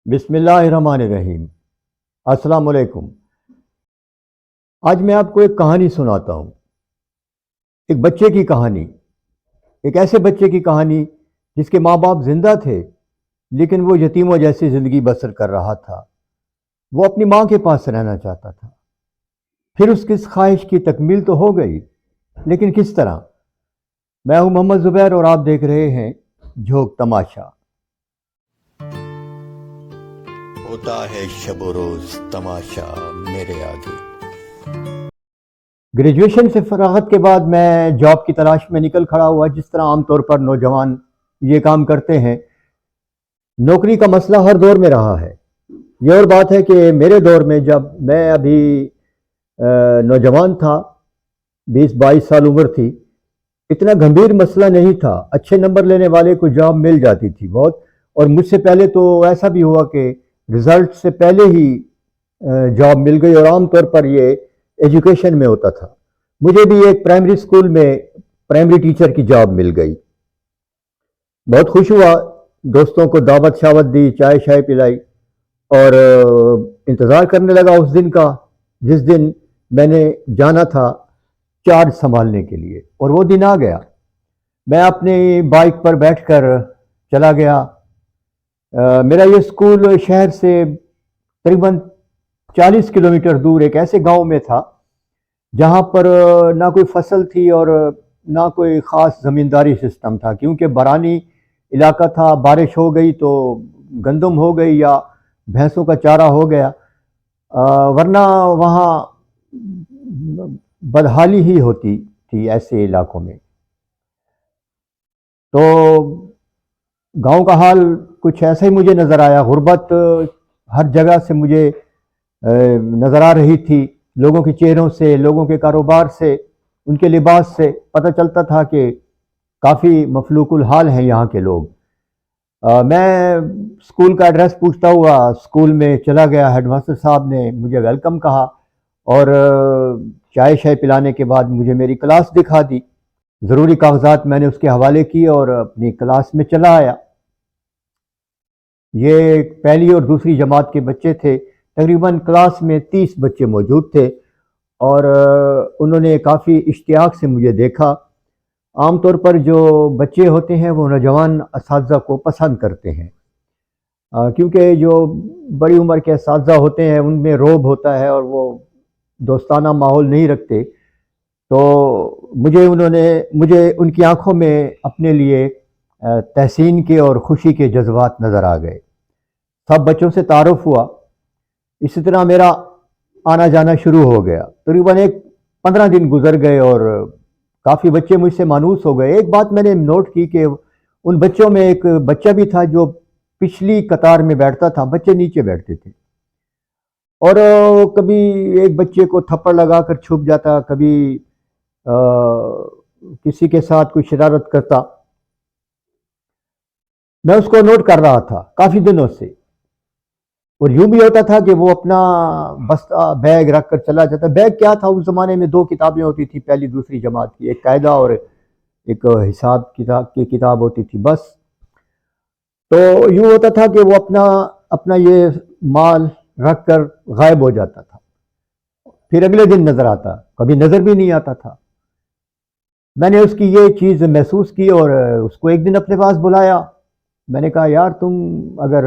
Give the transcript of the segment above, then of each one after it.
بسم اللہ الرحمن الرحیم۔ السلام علیکم۔ آج میں آپ کو ایک کہانی سناتا ہوں، ایک بچے کی کہانی، ایک ایسے بچے کی کہانی جس کے ماں باپ زندہ تھے لیکن وہ یتیموں جیسی زندگی بسر کر رہا تھا۔ وہ اپنی ماں کے پاس رہنا چاہتا تھا، پھر اس کی اس خواہش کی تکمیل تو ہو گئی، لیکن کس طرح؟ میں ہوں محمد زبیر اور آپ دیکھ رہے ہیں جھوک تماشا۔ ہوتا ہے شب و روز تماشا میرے آگے۔ گریجویشن سے فراغت کے بعد میں جاب کی تلاش میں نکل کھڑا ہوا، جس طرح عام طور پر نوجوان یہ کام کرتے ہیں۔ نوکری کا مسئلہ ہر دور میں رہا ہے۔ یہ اور بات ہے کہ میرے دور میں، جب میں ابھی نوجوان تھا، 20-22 سال عمر تھی، اتنا گمبھیر مسئلہ نہیں تھا۔ اچھے نمبر لینے والے کو جاب مل جاتی تھی بہت، اور مجھ سے پہلے تو ایسا بھی ہوا کہ رزلٹ سے پہلے ہی جاب مل گئی، اور عام طور پر یہ ایجوکیشن میں ہوتا تھا۔ مجھے بھی ایک پرائمری اسکول میں پرائمری ٹیچر کی جاب مل گئی۔ بہت خوش ہوا، دوستوں کو دعوت شاوت دی، چائے شائے پلائی، اور انتظار کرنے لگا اس دن کا جس دن میں نے جانا تھا چارج سنبھالنے کے لیے، اور وہ دن آ گیا۔ میں اپنی بائک پر بیٹھ کر چلا گیا۔ میرا یہ اسکول شہر سے تقریباً 40 کلومیٹر دور ایک ایسے گاؤں میں تھا جہاں پر نہ کوئی فصل تھی اور نہ کوئی خاص زمینداری سسٹم تھا، کیونکہ برانی علاقہ تھا۔ بارش ہو گئی تو گندم ہو گئی یا بھینسوں کا چارہ ہو گیا، ورنہ وہاں بدحالی ہی ہوتی تھی ایسے علاقوں میں۔ تو گاؤں کا حال کچھ ایسا ہی مجھے نظر آیا۔ غربت ہر جگہ سے مجھے نظر آ رہی تھی، لوگوں کے چہروں سے، لوگوں کے کاروبار سے، ان کے لباس سے پتہ چلتا تھا کہ کافی مفلوق الحال ہیں یہاں کے لوگ۔ میں اسکول کا ایڈریس پوچھتا ہوا اسکول میں چلا گیا۔ ہیڈ ماسٹر صاحب نے مجھے ویلکم کہا، اور چائے شائے پلانے کے بعد مجھے میری کلاس دکھا دی۔ ضروری کاغذات میں نے اس کے حوالے کیے اور اپنی کلاس میں چلا آیا۔ یہ پہلی اور دوسری جماعت کے بچے تھے، تقریباً کلاس میں 30 بچے موجود تھے، اور انہوں نے کافی اشتیاق سے مجھے دیکھا۔ عام طور پر جو بچے ہوتے ہیں وہ نوجوان اساتذہ کو پسند کرتے ہیں، کیونکہ جو بڑی عمر کے اساتذہ ہوتے ہیں ان میں رعب ہوتا ہے اور وہ دوستانہ ماحول نہیں رکھتے۔ تو مجھے ان کی آنکھوں میں اپنے لیے تحسین کے اور خوشی کے جذبات نظر آ گئے۔ سب بچوں سے تعارف ہوا، اسی طرح میرا آنا جانا شروع ہو گیا۔ تقریباً 15 دن گزر گئے اور کافی بچے مجھ سے مانوس ہو گئے۔ ایک بات میں نے نوٹ کی کہ ان بچوں میں ایک بچہ بھی تھا جو پچھلی قطار میں بیٹھتا تھا، بچے نیچے بیٹھتے تھے، اور کبھی ایک بچے کو تھپڑ لگا کر چھپ جاتا، کبھی کسی کے ساتھ کوئی شرارت کرتا۔ میں اس کو نوٹ کر رہا تھا کافی دنوں سے، اور یوں بھی ہوتا تھا کہ وہ اپنا بستہ بیگ رکھ کر چلا جاتا۔ بیگ کیا تھا، اس زمانے میں 2 کتابیں ہوتی تھی پہلی دوسری جماعت کی، ایک قاعدہ اور ایک حساب کتاب کی کتاب ہوتی تھی، بس۔ تو یوں ہوتا تھا کہ وہ اپنا یہ مال رکھ کر غائب ہو جاتا تھا، پھر اگلے دن نظر آتا، کبھی نظر بھی نہیں آتا تھا۔ میں نے اس کی یہ چیز محسوس کی اور اس کو ایک دن اپنے پاس بلایا۔ میں نے کہا، یار تم اگر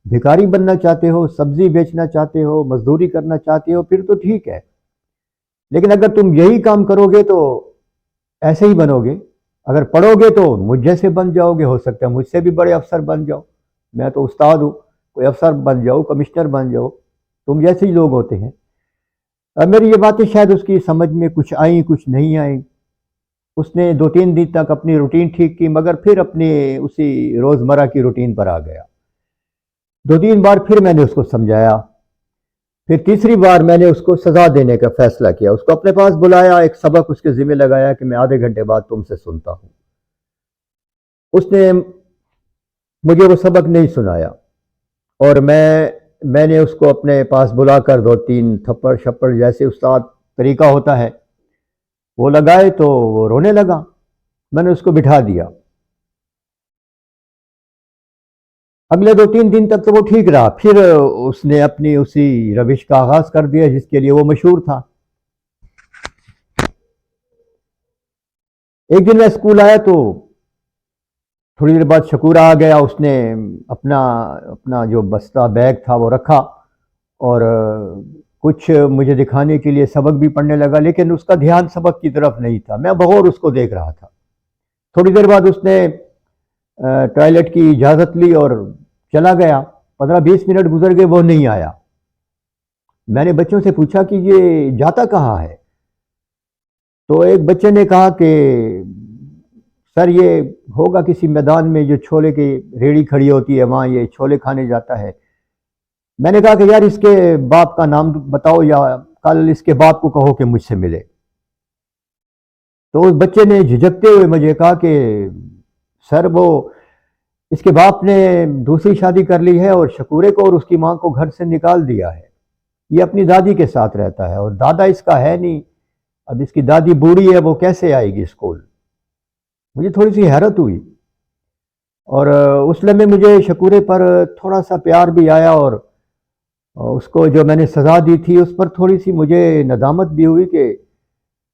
بھکاری بننا چاہتے ہو، سبزی بیچنا چاہتے ہو، مزدوری کرنا چاہتے ہو، پھر تو ٹھیک ہے، لیکن اگر تم یہی کام کرو گے تو ایسے ہی بنو گے۔ اگر پڑھو گے تو مجھ جیسے بن جاؤ گے، ہو سکتا ہے مجھ سے بھی بڑے افسر بن جاؤ، میں تو استاد ہوں، کوئی افسر بن جاؤ، کمشنر بن جاؤ، تم جیسے ہی لوگ ہوتے ہیں۔ اب میری یہ باتیں شاید اس کی سمجھ میں کچھ آئیں کچھ نہیں آئیں۔ اس نے 2-3 دن تک اپنی روٹین ٹھیک کی، مگر پھر اپنے اسی روزمرہ کی روٹین پر آ گیا۔ 2-3 بار پھر میں نے اس کو سمجھایا، پھر تیسری بار میں نے اس کو سزا دینے کا فیصلہ کیا۔ اس کو اپنے پاس بلایا، ایک سبق اس کے ذمہ لگایا کہ میں آدھے گھنٹے بعد تم سے سنتا ہوں۔ اس نے مجھے وہ سبق نہیں سنایا، اور میں نے اس کو اپنے پاس بلا کر 2-3 تھپڑ شپڑ جیسے استاد طریقہ ہوتا ہے وہ لگائے، تو وہ رونے لگا۔ میں نے اس کو بٹھا دیا۔ اگلے 2-3 دن تک تو وہ ٹھیک رہا، پھر اس نے اپنی اسی روش کا آغاز کر دیا جس کے لیے وہ مشہور تھا۔ ایک دن میں اسکول آیا تو تھوڑی دیر بعد شکورہ آ گیا، اس نے اپنا اپنا جو بستہ بیگ تھا وہ رکھا اور کچھ مجھے دکھانے کے لیے سبق بھی پڑھنے لگا، لیکن اس کا دھیان سبق کی طرف نہیں تھا، میں بغور اس کو دیکھ رہا تھا۔ تھوڑی دیر بعد اس نے ٹوائلٹ کی اجازت لی اور چلا گیا۔ 15-20 منٹ گزر گئے، وہ نہیں آیا۔ میں نے بچوں سے پوچھا کہ یہ جاتا کہاں ہے؟ تو ایک بچے نے کہا کہ سر یہ ہوگا کسی میدان میں جو چھولے کی ریڑھی کھڑی ہوتی ہے، وہاں یہ چھولے کھانے جاتا ہے۔ میں نے کہا کہ یار اس کے باپ کا نام بتاؤ یا کل اس کے باپ کو کہو کہ مجھ سے ملے۔ تو اس بچے نے جھجکتے ہوئے مجھے کہا کہ سر وہ اس کے باپ نے دوسری شادی کر لی ہے اور شکورے کو اور اس کی ماں کو گھر سے نکال دیا ہے، یہ اپنی دادی کے ساتھ رہتا ہے اور دادا اس کا ہے نہیں، اب اس کی دادی بوڑھی ہے، وہ کیسے آئے گی اسکول؟ مجھے تھوڑی سی حیرت ہوئی اور اس لمحے مجھے شکورے پر تھوڑا سا پیار بھی آیا اور اس کو جو میں نے سزا دی تھی اس پر تھوڑی سی مجھے ندامت بھی ہوئی کہ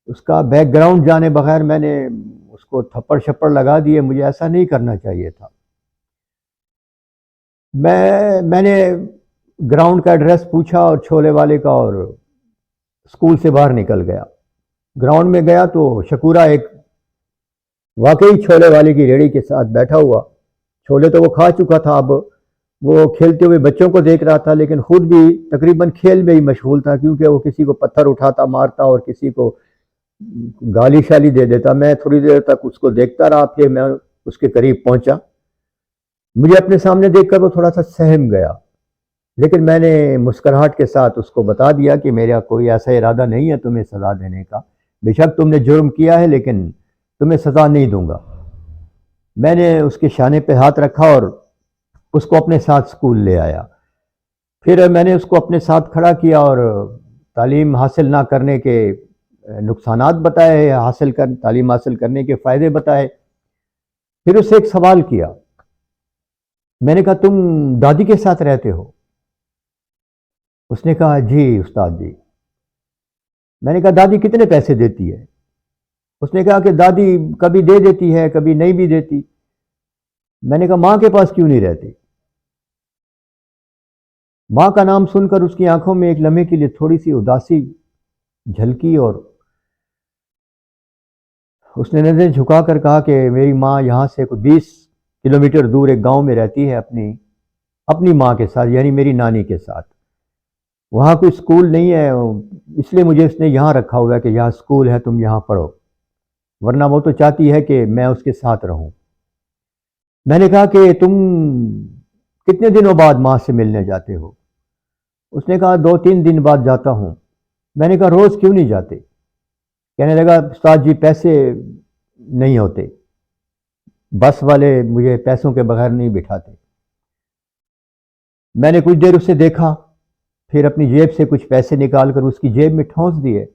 اس کا بیک گراؤنڈ جانے بغیر میں نے اس کو تھپڑ شپڑ لگا دیے، مجھے ایسا نہیں کرنا چاہیے تھا۔ میں نے گراؤنڈ کا ایڈریس پوچھا اور چھولے والے کا، اور اسکول سے باہر نکل گیا۔ گراؤنڈ میں گیا تو شکورہ ایک واقعی چھولے والے کی ریڑھی کے ساتھ بیٹھا ہوا، چھولے تو وہ کھا چکا تھا، اب وہ کھیلتے ہوئے بچوں کو دیکھ رہا تھا، لیکن خود بھی تقریباً کھیل میں ہی مشغول تھا، کیونکہ وہ کسی کو پتھر اٹھاتا مارتا اور کسی کو گالی شالی دے دیتا۔ میں تھوڑی دیر تک اس کو دیکھتا رہا، پھر میں اس کے قریب پہنچا۔ مجھے اپنے سامنے دیکھ کر وہ تھوڑا سا سہم گیا، لیکن میں نے مسکراہٹ کے ساتھ اس کو بتا دیا کہ میرا کوئی ایسا ارادہ نہیں ہے تمہیں سزا دینے کا، بے شک تم نے جرم کیا ہے لیکن تمہیں سزا نہیں دوں گا۔ میں نے اس کے شانے پہ ہاتھ رکھا اور اس کو اپنے ساتھ اسکول لے آیا۔ پھر میں نے اس کو اپنے ساتھ کھڑا کیا اور تعلیم حاصل نہ کرنے کے نقصانات بتائے، تعلیم حاصل کرنے کے فائدے بتائے۔ پھر اس سے ایک سوال کیا، میں نے کہا تم دادی کے ساتھ رہتے ہو؟ اس نے کہا جی استاد جی۔ میں نے کہا دادی کتنے پیسے دیتی ہے؟ اس نے کہا کہ دادی کبھی دے دیتی ہے کبھی نہیں بھی دیتی۔ میں نے کہا ماں کے پاس کیوں نہیں رہتے؟ ماں کا نام سن کر اس کی آنکھوں میں ایک لمحے کے لیے تھوڑی سی اداسی جھلکی اور اس نے نظریں جھکا کر کہا کہ میری ماں یہاں سے کوئی 20 کلومیٹر دور ایک گاؤں میں رہتی ہے اپنی ماں کے ساتھ، یعنی میری نانی کے ساتھ۔ وہاں کوئی اسکول نہیں ہے، اس لیے مجھے اس نے یہاں رکھا ہوا ہے کہ یہاں اسکول ہے، تم یہاں پڑھو، ورنہ وہ تو چاہتی ہے کہ میں اس کے ساتھ رہوں۔ میں نے کہا کہ تم کتنے دنوں بعد ماں سے ملنے جاتے ہو؟ اس نے کہا 2-3 دن بعد جاتا ہوں۔ میں نے کہا روز کیوں نہیں جاتے؟ کہنے لگا استاد جی پیسے نہیں ہوتے، بس والے مجھے پیسوں کے بغیر نہیں بٹھاتے۔ میں نے کچھ دیر اسے دیکھا، پھر اپنی جیب سے کچھ پیسے نکال کر اس کی جیب میں ٹھونس دیے۔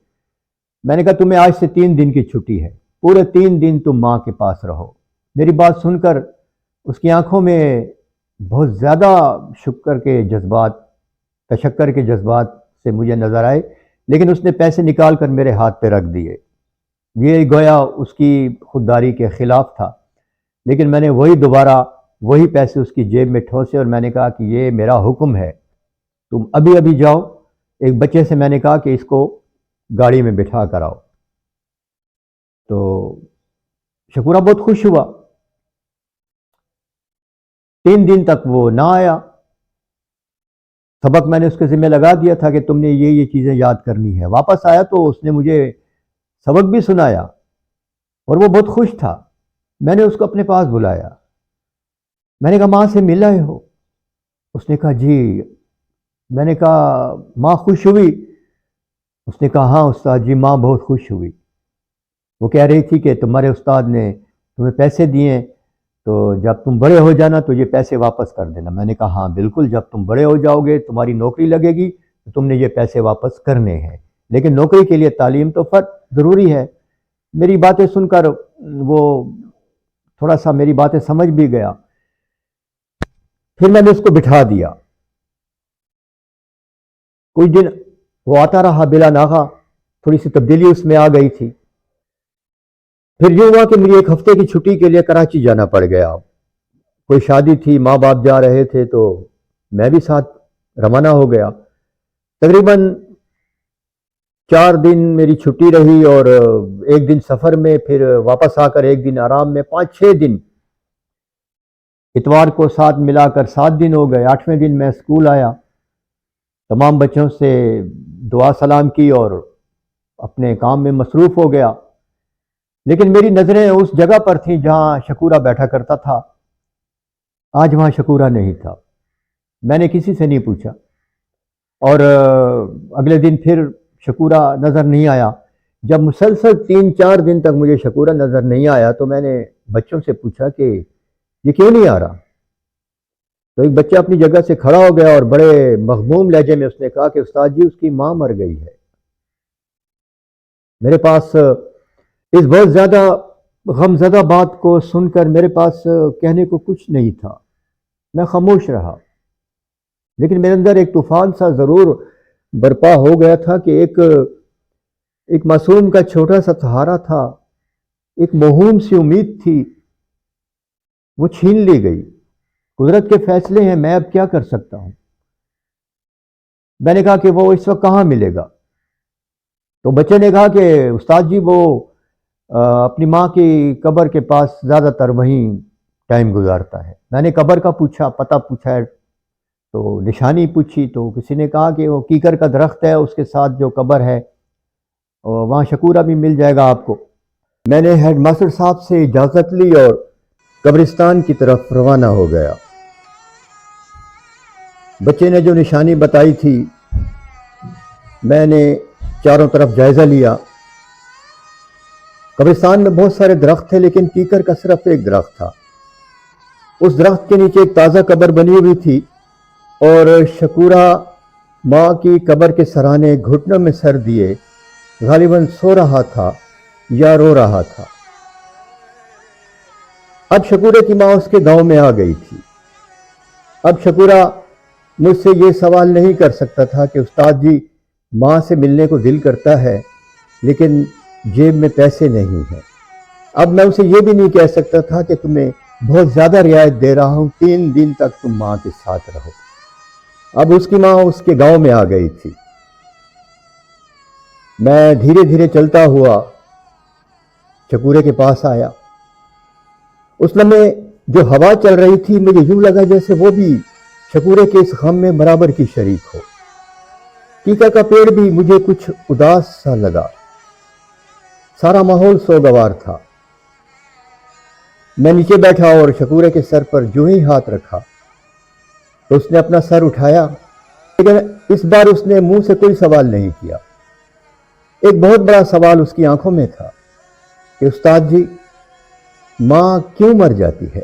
میں نے کہا تمہیں آج سے 3 دن کی چھٹی ہے، پورے 3 دن تم ماں کے پاس رہو۔ میری بات سن کر اس کی آنکھوں میں بہت زیادہ تشکر کے جذبات سے مجھے نظر آئے، لیکن اس نے پیسے نکال کر میرے ہاتھ پہ رکھ دیے۔ یہ گویا اس کی خودداری کے خلاف تھا، لیکن میں نے وہی پیسے اس کی جیب میں ٹھونسے اور میں نے کہا کہ یہ میرا حکم ہے، تم ابھی ابھی جاؤ۔ ایک بچے سے میں نے کہا کہ اس کو گاڑی میں بٹھا کر آؤ۔ تو شکورہ بہت خوش ہوا۔ 3 دن تک وہ نہ آیا۔ سبق میں نے اس کے ذمہ لگا دیا تھا کہ تم نے یہ چیزیں یاد کرنی ہے۔ واپس آیا تو اس نے مجھے سبق بھی سنایا اور وہ بہت خوش تھا۔ میں نے اس کو اپنے پاس بلایا، میں نے کہا ماں سے مل آئے ہو؟ اس نے کہا جی۔ میں نے کہا ماں خوش ہوئی؟ اس نے کہا ہاں استاد جی، ماں بہت خوش ہوئی، وہ کہہ رہی تھی کہ تمہارے استاد نے تمہیں پیسے دیے تو جب تم بڑے ہو جانا تو یہ پیسے واپس کر دینا۔ میں نے کہا ہاں بالکل، جب تم بڑے ہو جاؤ گے تمہاری نوکری لگے گی تو تم نے یہ پیسے واپس کرنے ہیں، لیکن نوکری کے لیے تعلیم تو ضروری ہے۔ میری باتیں سن کر وہ تھوڑا سا میری باتیں سمجھ بھی گیا۔ پھر میں نے اس کو بٹھا دیا. کچھ دن وہ آتا رہا بلا ناغہ، تھوڑی سی تبدیلی اس میں آ گئی تھی. پھر یوں ہوا کہ مجھے ایک ہفتے کی چھٹی کے لیے کراچی جانا پڑ گیا. کوئی شادی تھی، ماں باپ جا رہے تھے تو میں بھی ساتھ روانہ ہو گیا. تقریباً 4 دن میری چھٹی رہی اور ایک دن سفر میں، پھر واپس آ کر ایک دن آرام میں، 5-6 دن. اتوار کو ساتھ ملا کر 7 دن ہو گئے. 8ویں دن میں اسکول آیا، تمام بچوں سے دعا سلام کی اور اپنے کام میں مصروف ہو گیا. لیکن میری نظریں اس جگہ پر تھیں جہاں شکورہ بیٹھا کرتا تھا. آج وہاں شکورہ نہیں تھا. میں نے کسی سے نہیں پوچھا اور اگلے دن پھر شکورہ نظر نہیں آیا. جب مسلسل 3-4 دن تک مجھے شکورہ نظر نہیں آیا تو میں نے بچوں سے پوچھا کہ یہ کیوں نہیں آ رہا. تو ایک بچہ اپنی جگہ سے کھڑا ہو گیا اور بڑے مغموم لہجے میں اس نے کہا کہ استاد جی اس کی ماں مر گئی ہے. میرے پاس اس بہت زیادہ غمزدہ بات کو سن کر میرے پاس کہنے کو کچھ نہیں تھا. میں خاموش رہا. لیکن میرے اندر ایک طوفان سا ضرور برپا ہو گیا تھا کہ ایک معصوم کا چھوٹا سا سہارا تھا، ایک موہوم سی امید تھی، وہ چھین لی گئی. قدرت کے فیصلے ہیں، میں اب کیا کر سکتا ہوں. میں نے کہا کہ وہ اس وقت کہاں ملے گا. تو بچے نے کہا کہ استاد جی وہ اپنی ماں کی قبر کے پاس زیادہ تر وہیں ٹائم گزارتا ہے. میں نے قبر کا پوچھا، پتہ پوچھا تو نشانی پوچھی تو کسی نے کہا کہ وہ کیکر کا درخت ہے، اس کے ساتھ جو قبر ہے وہاں شکورہ بھی مل جائے گا آپ کو. میں نے ہیڈ ماسٹر صاحب سے اجازت لی اور قبرستان کی طرف روانہ ہو گیا. بچے نے جو نشانی بتائی تھی میں نے چاروں طرف جائزہ لیا. قبرستان میں بہت سارے درخت تھے لیکن کیکر کا صرف ایک درخت تھا. اس درخت کے نیچے ایک تازہ قبر بنی ہوئی تھی اور شکورہ ماں کی قبر کے سرانے گھٹنوں میں سر دیے غالباً سو رہا تھا یا رو رہا تھا. اب شکورے کی ماں اس کے گاؤں میں آ گئی تھی. اب شکورہ مجھ سے یہ سوال نہیں کر سکتا تھا کہ استاد جی ماں سے ملنے کو دل کرتا ہے لیکن جیب میں پیسے نہیں ہیں. اب میں اسے یہ بھی نہیں کہہ سکتا تھا کہ تمہیں بہت زیادہ رعایت دے رہا ہوں، 3 دن تک تم ماں کے ساتھ رہو. اب اس کی ماں اس کے گاؤں میں آ گئی تھی. میں دھیرے دھیرے چلتا ہوا شکورے کے پاس آیا. اس لمحے جو ہوا چل رہی تھی مجھے یوں لگا جیسے وہ بھی شکورے کے اس غم میں برابر کی شریک ہو. کیکر کا پیڑ بھی مجھے کچھ اداس سا لگا. سارا ماحول سوگوار تھا. میں نیچے بیٹھا اور شکورے کے سر پر جو ہی ہاتھ رکھا تو اس نے اپنا سر اٹھایا، لیکن اس بار اس نے منہ سے کوئی سوال نہیں کیا. ایک بہت بڑا سوال اس کی آنکھوں میں تھا کہ استاد جی ماں کیوں مر جاتی ہے؟